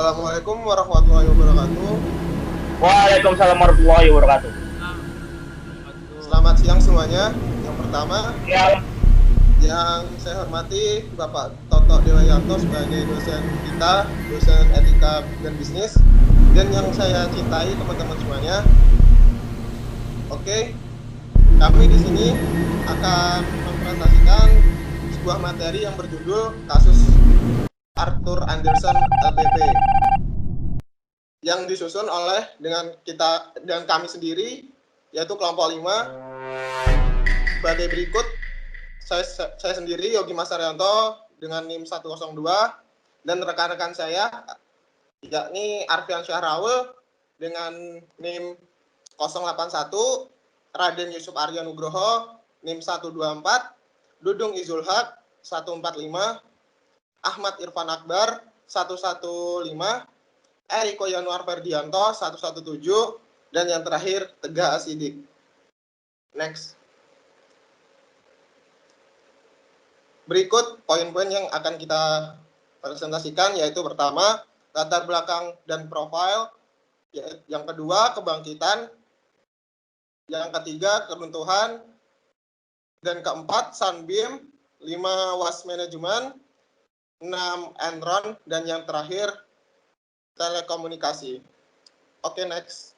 Assalamualaikum warahmatullahi wabarakatuh. Waalaikumsalam warahmatullahi wabarakatuh. Selamat siang semuanya. Yang pertama, Ya, yang saya hormati Bapak Toto Dewayanto sebagai dosen kita, dosen etika dan bisnis, dan yang saya cintai teman-teman semuanya. Oke, kami di sini akan mempresentasikan sebuah materi yang berjudul kasus Arthur Andersen LPP yang disusun oleh dengan kita dan kami sendiri, yaitu kelompok 5 sebagai berikut. Saya sendiri Yogi Mas Haryanto dengan NIM 102 dan rekan-rekan saya yakni Arfian Syahraul dengan NIM 081, Raden Yusuf Arya Nugroho NIM 124, Dudung Izul Haq 145, Ahmad Irfan Akbar 115, Eriko Yanuar Ferdianto 117, dan yang terakhir Tegar Asidik. Next. Berikut poin-poin yang akan kita presentasikan, yaitu pertama, latar belakang dan profil, yang kedua, kebangkitan, yang ketiga, keruntuhan, dan keempat, Sunbeam, 5, Waste Management, 6, Enron, dan yang terakhir, telekomunikasi. Oke, next.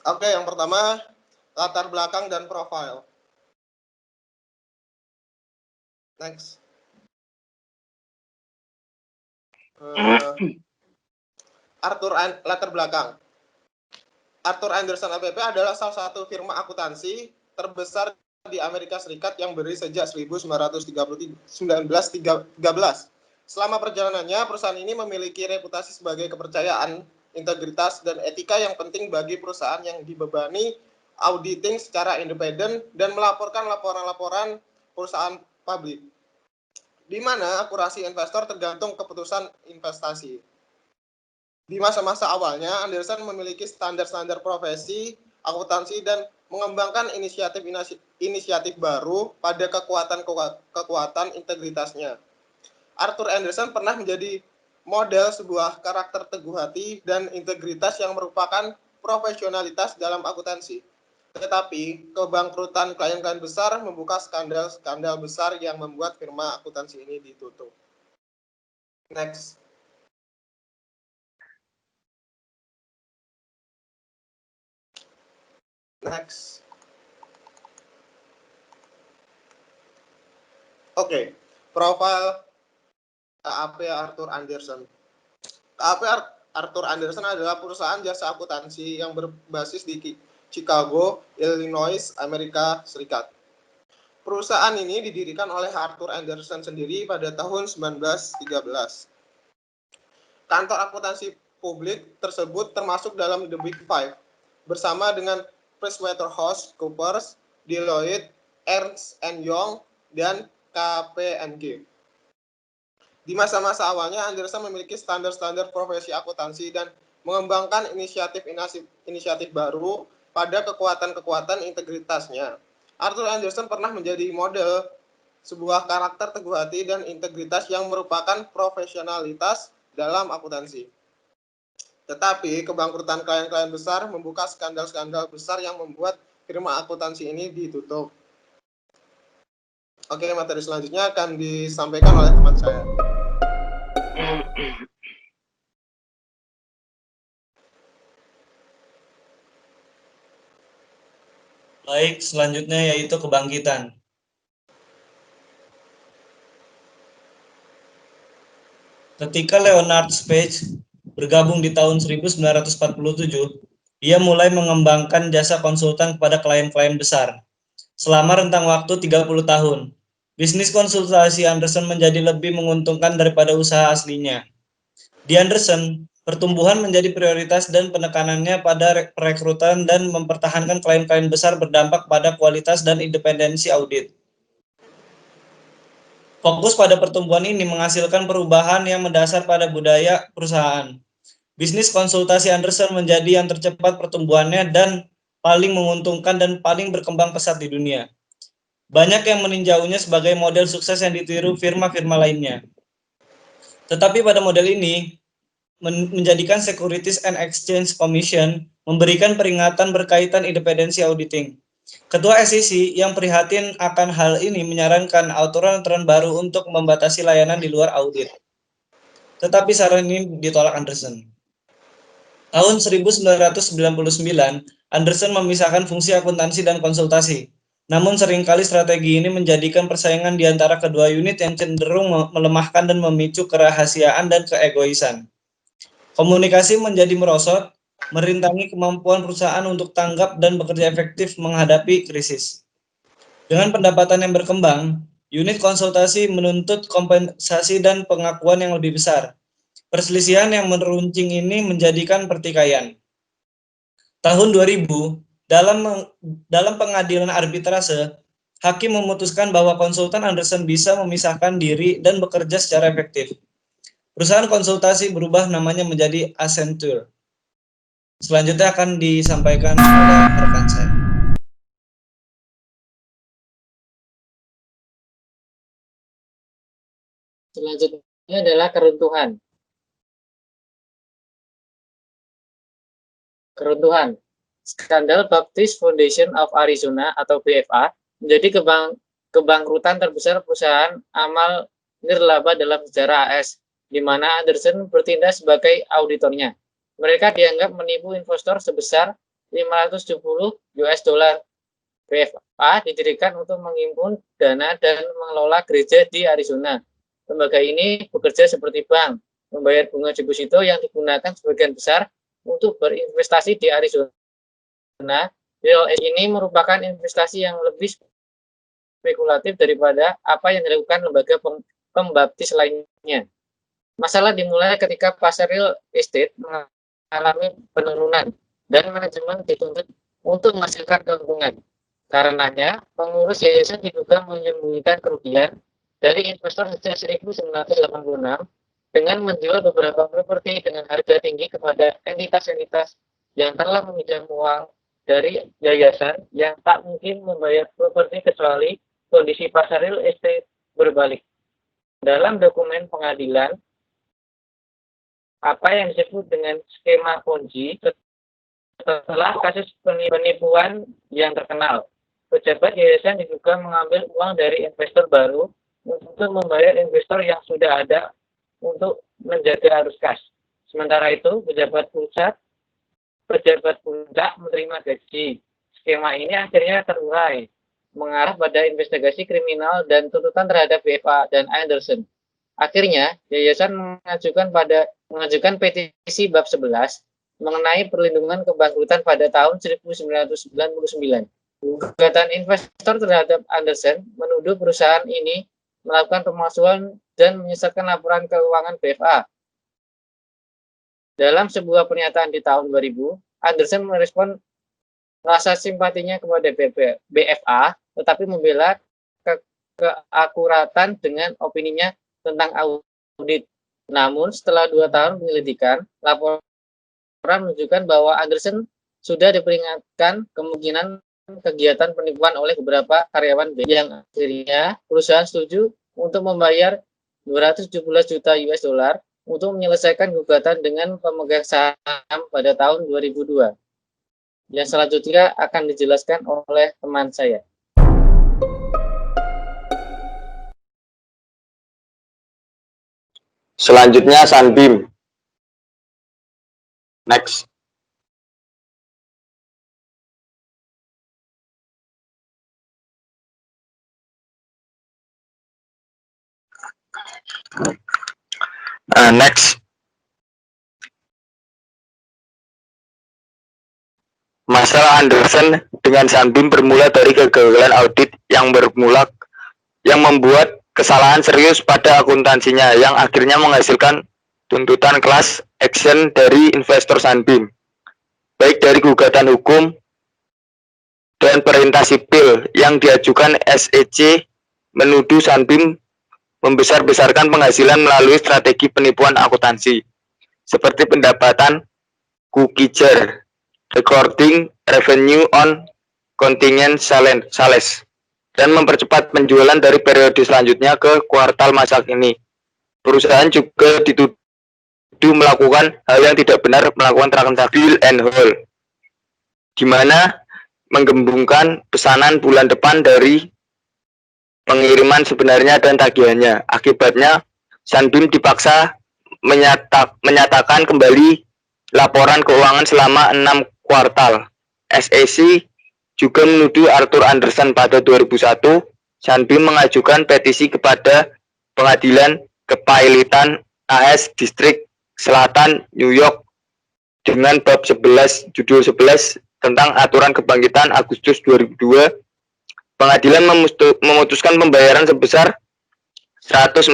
Oke, yang pertama, latar belakang dan profil. Next. Latar belakang. Arthur Andersen LPP adalah salah satu firma akuntansi terbesar di Amerika Serikat yang berdiri sejak 1913. Selama perjalanannya, perusahaan ini memiliki reputasi sebagai kepercayaan, integritas, dan etika yang penting bagi perusahaan yang dibebani auditing secara independen dan melaporkan laporan-laporan perusahaan publik, di mana akurasi investor tergantung keputusan investasi. Di masa-masa awalnya, Andersen memiliki standar-standar profesi akuntansi dan mengembangkan inisiatif baru pada kekuatan integritasnya. Arthur Andersen pernah menjadi model sebuah karakter teguh hati dan integritas yang merupakan profesionalitas dalam akuntansi. Tetapi kebangkrutan klien-klien besar membuka skandal-skandal besar yang membuat firma akuntansi ini ditutup. Next. Next. Oke, profil KAP Arthur Andersen. KAP Arthur Andersen adalah perusahaan jasa akuntansi yang berbasis di Chicago, Illinois, Amerika Serikat. Perusahaan ini didirikan oleh Arthur Andersen sendiri pada tahun 1913. Kantor akuntansi publik tersebut termasuk dalam The Big Five, bersama dengan PricewaterhouseCoopers, Deloitte, Ernst & Young, dan KPMG. Di masa-masa awalnya, Andersen memiliki standar-standar profesi akuntansi dan mengembangkan inisiatif baru pada kekuatan integritasnya. Arthur Andersen pernah menjadi model sebuah karakter teguh hati dan integritas yang merupakan profesionalitas dalam akuntansi. Tetapi kebangkrutan klien-klien besar membuka skandal-skandal besar yang membuat firma akuntansi ini ditutup. Oke, materi selanjutnya akan disampaikan oleh teman saya. Baik, selanjutnya yaitu kebangkitan. Ketika Leonard Page bergabung di tahun 1947, ia mulai mengembangkan jasa konsultan kepada klien-klien besar. Selama rentang waktu 30 tahun, bisnis konsultasi Andersen menjadi lebih menguntungkan daripada usaha aslinya. Di Andersen, pertumbuhan menjadi prioritas dan penekanannya pada perekrutan dan mempertahankan klien-klien besar berdampak pada kualitas dan independensi audit. Fokus pada pertumbuhan ini menghasilkan perubahan yang mendasar pada budaya perusahaan. Bisnis konsultasi Andersen menjadi yang tercepat pertumbuhannya dan paling menguntungkan dan paling berkembang pesat di dunia. Banyak yang meninjaunya sebagai model sukses yang ditiru firma-firma lainnya. Tetapi pada model ini, menjadikan Securities and Exchange Commission memberikan peringatan berkaitan independensi auditing. Ketua SEC yang prihatin akan hal ini menyarankan aturan-aturan baru untuk membatasi layanan di luar audit. Tetapi saran ini ditolak Anderson. Tahun 1999, Anderson memisahkan fungsi akuntansi dan konsultasi. Namun seringkali strategi ini menjadikan persaingan di antara kedua unit yang cenderung melemahkan dan memicu kerahasiaan dan keegoisan. Komunikasi menjadi merosot, merintangi kemampuan perusahaan untuk tanggap dan bekerja efektif menghadapi krisis. Dengan pendapatan yang berkembang, unit konsultasi menuntut kompensasi dan pengakuan yang lebih besar. Perselisihan yang meruncing ini menjadikan pertikaian. Tahun 2000, dalam pengadilan arbitrase, hakim memutuskan bahwa konsultan Anderson bisa memisahkan diri dan bekerja secara efektif. Perusahaan konsultasi berubah namanya menjadi Accenture. Selanjutnya akan disampaikan oleh rekan saya. Selanjutnya adalah keruntuhan. Skandal Baptist Foundation of Arizona atau BFA menjadi kebangkrutan terbesar perusahaan amal nirlaba dalam sejarah AS, di mana Anderson bertindak sebagai auditornya. Mereka dianggap menipu investor sebesar 570 US dollar. BFA didirikan untuk menghimpun dana dan mengelola gereja di Arizona. Lembaga ini bekerja seperti bank, membayar bunga deposito yang digunakan sebagian besar untuk berinvestasi di Arizona. Real estate ini merupakan investasi yang lebih spekulatif daripada apa yang dilakukan lembaga pembaptis lainnya. Masalah dimulai ketika pasar real estate mengalami penurunan dan manajemen dituntut untuk menghasilkan keuntungan. Karenanya, pengurus yayasan diduga menyembunyikan kerugian dari investor sejak 1986 dengan menjual beberapa properti dengan harga tinggi kepada entitas-entitas yang telah meminjam uang dari yayasan yang tak mungkin membayar properti kecuali kondisi pasar real estate berbalik. Dalam dokumen pengadilan, apa yang disebut dengan skema Ponzi setelah kasus penipuan yang terkenal, pejabat yayasan diduga mengambil uang dari investor baru untuk membayar investor yang sudah ada untuk menjaga arus kas. Sementara itu, pejabat puncak menerima gaji. Skema ini akhirnya terurai, mengarah pada investigasi kriminal dan tuntutan terhadap BFA dan Anderson. Akhirnya, yayasan mengajukan petisi bab 11 mengenai perlindungan kebangkrutan pada tahun 1999. Gugatan investor terhadap Anderson menuduh perusahaan ini melakukan pemalsuan dan menyesatkan laporan keuangan BFA. Dalam sebuah pernyataan di tahun 2000, Anderson merespon rasa simpatinya kepada BFA, tetapi membela keakuratan dengan opininya tentang audit. Namun, setelah 2 tahun penyelidikan, laporan menunjukkan bahwa Anderson sudah diperingatkan kemungkinan kegiatan penipuan oleh beberapa karyawan yang akhirnya perusahaan setuju untuk membayar 217 juta US dollar untuk menyelesaikan gugatan dengan pemegang saham pada tahun 2002. Yang selanjutnya akan dijelaskan oleh teman saya. Selanjutnya Sunbeam. Next. Next. Masalah Anderson dengan Sunbeam bermula dari kegagalan audit yang membuat kesalahan serius pada akuntansinya yang akhirnya menghasilkan tuntutan class action dari investor Sunbeam, baik dari gugatan hukum dan perintah sipil yang diajukan SEC menuduh Sunbeam membesar-besarkan penghasilan melalui strategi penipuan akuntansi, seperti pendapatan cookie jar, recording revenue on contingent sales, dan mempercepat penjualan dari periode selanjutnya ke kuartal masa kini. Perusahaan juga dituduh melakukan hal yang tidak benar, melakukan transaksi bill and hold, di mana menggembungkan pesanan bulan depan dari pengiriman sebenarnya dan tagihannya. Akibatnya, Sunbeam dipaksa menyatakan kembali laporan keuangan selama 6 kuartal. SEC juga menuduh Arthur Andersen pada 2001. Sunbeam mengajukan petisi kepada Pengadilan Kepailitan AS Distrik Selatan New York dengan bab 11 judul 11 tentang aturan kebangkitan Agustus 2002. Pengadilan memutuskan pembayaran sebesar 141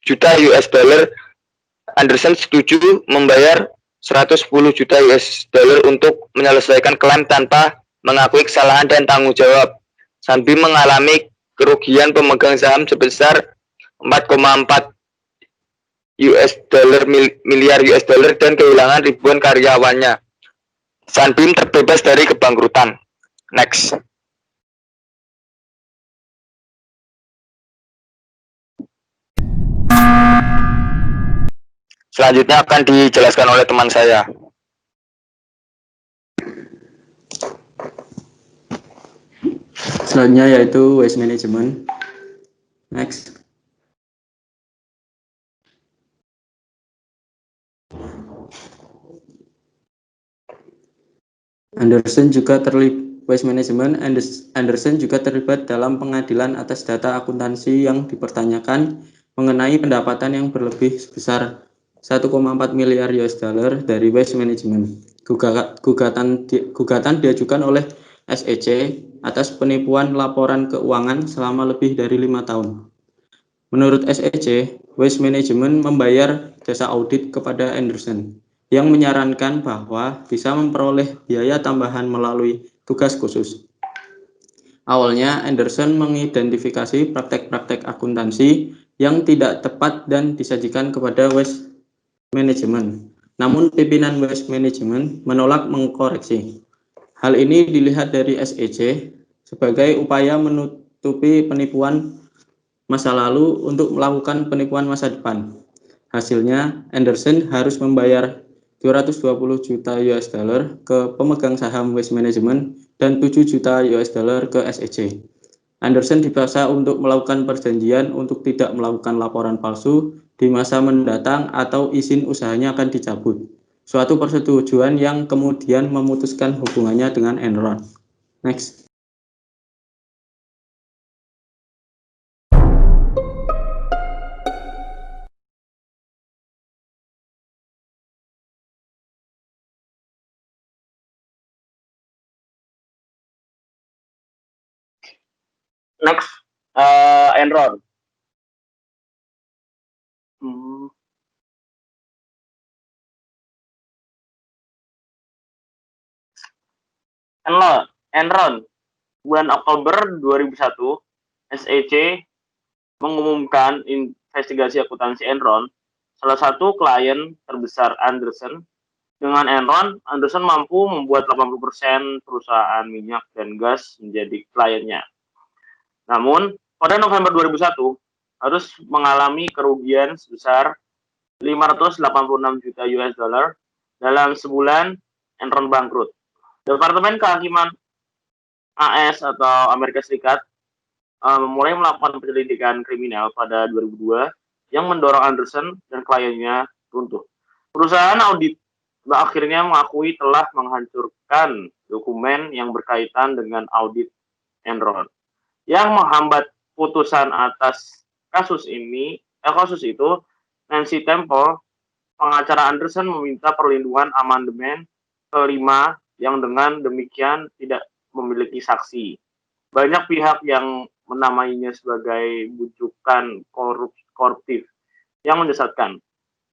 juta US dollar. Andersen setuju membayar 110 juta US dollar untuk menyelesaikan klaim tanpa mengakui kesalahan dan tanggung jawab. Sunbeam mengalami kerugian pemegang saham sebesar 4,4 miliar US dollar dan kehilangan ribuan karyawannya. Sunbeam terbebas dari kebangkrutan. Next. Selanjutnya akan dijelaskan oleh teman saya. Selanjutnya yaitu waste management. Next. Andersen juga terlibat dalam pengadilan atas data akuntansi yang dipertanyakan mengenai pendapatan yang berlebih sebesar 1,4 miliar US dollar dari waste management. Gugatan diajukan oleh SEC atas penipuan laporan keuangan selama lebih dari 5 tahun. Menurut SEC, waste management membayar jasa audit kepada Andersen yang menyarankan bahwa bisa memperoleh biaya tambahan melalui tugas khusus. Awalnya, Andersen mengidentifikasi praktek-praktek akuntansi yang tidak tepat dan disajikan kepada waste management. Namun, pimpinan waste management menolak mengkoreksi. Hal ini dilihat dari SEC sebagai upaya menutupi penipuan masa lalu untuk melakukan penipuan masa depan. Hasilnya, Andersen harus membayar 220 juta US dollar ke pemegang saham waste management dan 7 juta US dollar ke SEC. Andersen dipaksa untuk melakukan perjanjian untuk tidak melakukan laporan palsu di masa mendatang atau izin usahanya akan dicabut. Suatu persetujuan yang kemudian memutuskan hubungannya dengan Enron. Next. Next, Enron. Enron, bulan Oktober 2001, SEC mengumumkan investigasi akuntansi Enron, salah satu klien terbesar Andersen. Dengan Enron, Andersen mampu membuat 80% perusahaan minyak dan gas menjadi kliennya. Namun, pada November 2001, harus mengalami kerugian sebesar 586 juta US dollar dalam sebulan Enron bangkrut. Departemen Kehakiman AS atau Amerika Serikat mulai melakukan penyelidikan kriminal pada 2002 yang mendorong Andersen dan kliennya runtuh. Perusahaan audit akhirnya mengakui telah menghancurkan dokumen yang berkaitan dengan audit Enron. Yang menghambat putusan atas kasus itu, Nancy Temple, pengacara Andersen, meminta perlindungan amandemen kelima yang dengan demikian tidak memiliki saksi. Banyak pihak yang menamainya sebagai bujukan koruptif yang menyesatkan.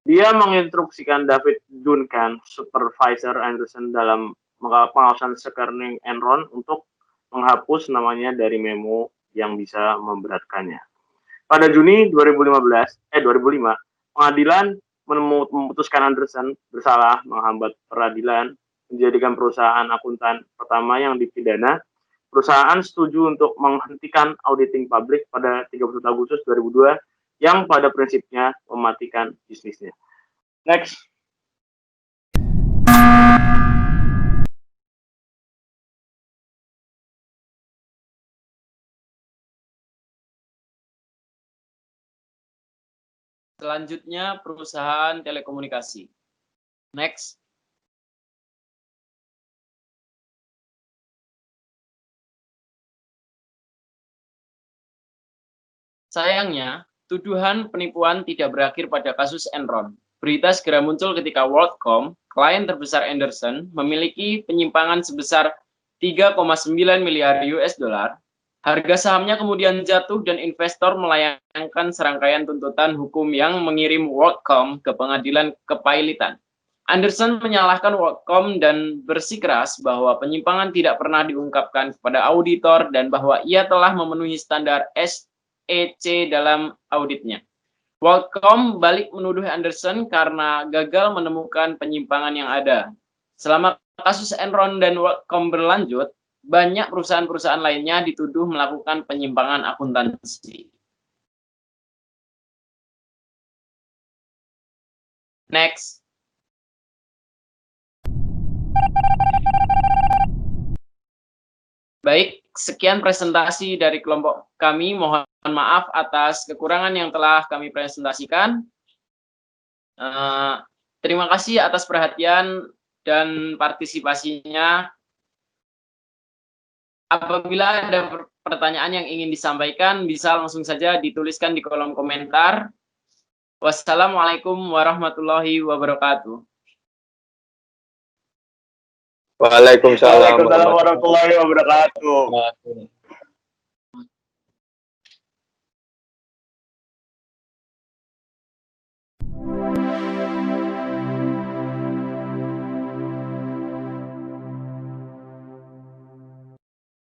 Dia menginstruksikan David Duncan, supervisor Andersen dalam pengawasan sekarning Enron, untuk menghapus namanya dari memo yang bisa memberatkannya. Pada Juni 2005, pengadilan memutuskan Andersen bersalah menghambat peradilan, menjadikan perusahaan akuntan pertama yang dipidana perusahaan setuju untuk menghentikan auditing publik pada 31 Agustus 2002 yang pada prinsipnya mematikan bisnisnya. Next. Selanjutnya perusahaan telekomunikasi. Next. Sayangnya, tuduhan penipuan tidak berakhir pada kasus Enron. Berita segera muncul ketika WorldCom, klien terbesar Anderson, memiliki penyimpangan sebesar 3,9 miliar US dollar. Harga sahamnya kemudian jatuh dan investor melayangkan serangkaian tuntutan hukum yang mengirim WorldCom ke pengadilan kepailitan. Anderson menyalahkan WorldCom dan bersikeras bahwa penyimpangan tidak pernah diungkapkan kepada auditor dan bahwa ia telah memenuhi standar SEC dalam auditnya. WorldCom balik menuduh Anderson karena gagal menemukan penyimpangan yang ada. Selama kasus Enron dan WorldCom berlanjut, banyak perusahaan-perusahaan lainnya dituduh melakukan penyimpangan akuntansi. Next. Baik, sekian presentasi dari kelompok kami. Mohon maaf atas kekurangan yang telah kami presentasikan. Terima kasih atas perhatian dan partisipasinya. Apabila ada pertanyaan yang ingin disampaikan, bisa langsung saja dituliskan di kolom komentar. Wassalamualaikum warahmatullahi wabarakatuh. Waalaikumsalam warahmatullahi wabarakatuh.